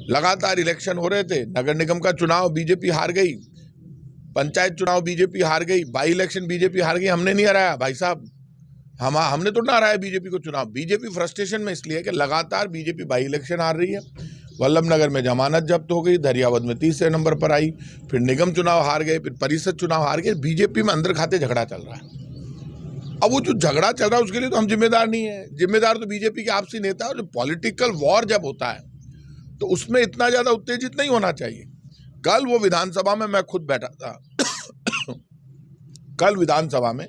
लगातार इलेक्शन हो रहे थे, नगर निगम का चुनाव बीजेपी हार गई, पंचायत चुनाव बीजेपी हार गई, बाई इलेक्शन बीजेपी हार गई। हमने नहीं हराया भाई साहब, हमने तो ना हराया बीजेपी को चुनाव। बीजेपी फ्रस्ट्रेशन में इसलिए है कि लगातार बीजेपी बाई इलेक्शन हार रही है। वल्लभनगर में जमानत जब्त हो गई, दरियावद में तीसरे नंबर पर आई, फिर निगम चुनाव हार गए, फिर परिषद चुनाव हार गए। बीजेपी में अंदर खाते झगड़ा चल रहा है। अब वो जो झगड़ा चल रहा है उसके लिए तो हम जिम्मेदार नहीं है, जिम्मेदार तो बीजेपी के आपसी नेता है। जो पॉलिटिकल वॉर जब होता है तो उसमें इतना ज्यादा उत्तेजित नहीं होना चाहिए। कल वो विधानसभा में मैं खुद बैठा था कल विधानसभा में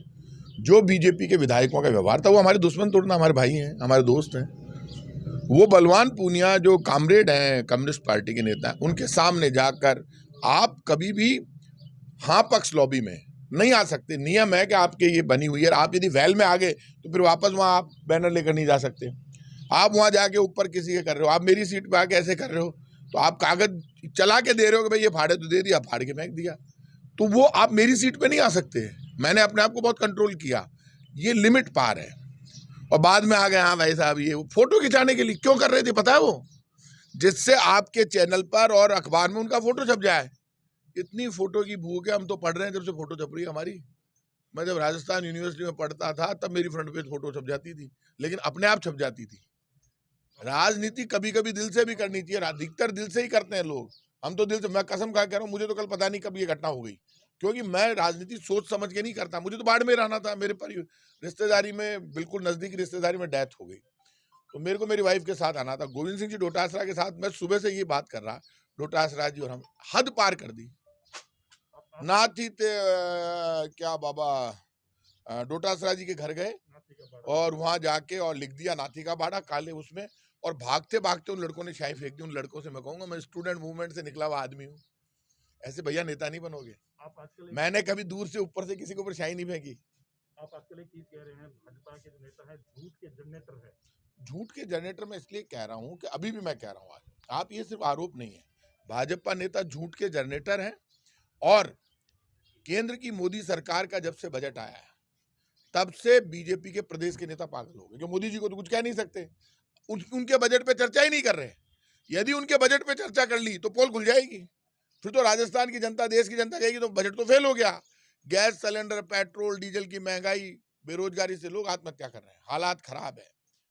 जो बीजेपी के विधायकों का व्यवहार था, वो हमारे दुश्मन तोड़ना, हमारे भाई हैं, हमारे दोस्त हैं। वो बलवान पूनिया जो कामरेड हैं, कम्युनिस्ट पार्टी के नेता हैं, उनके सामने जाकर आप कभी भी हाँ पक्ष लॉबी में नहीं आ सकते। नियम है कि आपके ये बनी हुई है, आप यदि वैल में आ गए तो फिर वापस वहाँ आप बैनर लेकर नहीं जा सकते। आप वहाँ जाके ऊपर किसी के कर रहे हो, आप मेरी सीट पे आके ऐसे कर रहे हो, तो आप कागज चला के दे रहे हो कि भाई ये फाड़े तो दे दिया, फाड़ के फेंक दिया, तो वो आप मेरी सीट पे नहीं आ सकते। मैंने अपने आप को बहुत कंट्रोल किया, ये लिमिट पार है। और बाद में आ गए हाँ भाई साहब ये फोटो खिंचाने के लिए क्यों कर रहे थे पता है? वो जिससे आपके चैनल पर और अखबार में उनका फोटो छप जाए। इतनी फोटो की भूख है, हम तो पढ़ रहे हैं जब से फोटो छप रही है हमारी। मैं जब राजस्थान यूनिवर्सिटी में पढ़ता था तब मेरी फ्रंट पेज फोटो छप जाती थी, लेकिन अपने आप छप जाती थी। राजनीति कभी कभी दिल से भी करनी चाहिए, अधिकतर दिल से ही करते हैं लोग। हम तो दिल से, मैं कसम खा कह रहा हूँ, मुझे तो कल पता नहीं कब ये घटना हो गई, क्योंकि मैं राजनीति सोच समझ के नहीं करता। मुझे तो बाढ़ में रहना था, मेरे रिश्तेदारी में, बिल्कुल नजदीकी रिश्तेदारी में डेथ हो गई, तो मेरे को मेरी वाइफ के साथ आना था। गोविंद सिंह जी डोटासरा के साथ मैं सुबह से ये बात कर रहा, डोटासरा जी और हम हद पार कर दी। नाथी क्या बाबा डोटासरा जी के घर गए और वहां जाके और लिख दिया नाथी का बाड़ा काले उसमें, और भागते भागते उन लड़कों ने शाही फेंक दी। उन लड़कों से मैं कहूंगा, मैं स्टूडेंट मूवमेंट से निकला हुआ आदमी हूँ, ऐसे भैया नेता नहीं बनोगे। मैंने कभी दूर से ऊपर से किसी के ऊपर शाही नहीं फेंकी। आप आपके लिए चीज कह रहे हैं, भाजपा के जो नेता है झूठ के जनरेटर है। झूठ के जनरेटर में इसलिए कह रहा हूं कि अभी भी मैं कह रहा हूं, आज आप, ये सिर्फ आरोप नहीं है, भाजपा नेता झूठ के जनरेटर हैं। और केंद्र की मोदी सरकार का जब से बजट आया है तब से बीजेपी के प्रदेश के नेता पागल हो गए, जो मोदी जी को तो कुछ कह नहीं सकते, उनके बजट पे चर्चा ही नहीं कर रहे। यदि उनके बजट पे चर्चा कर ली तो पोल खुल जाएगी, फिर तो राजस्थान की जनता, देश की जनता कहेगी तो बजट तो फेल हो गया। गैस सिलेंडर, पेट्रोल डीजल की महंगाई, बेरोजगारी से लोग आत्महत्या कर रहे हैं, हालात खराब है।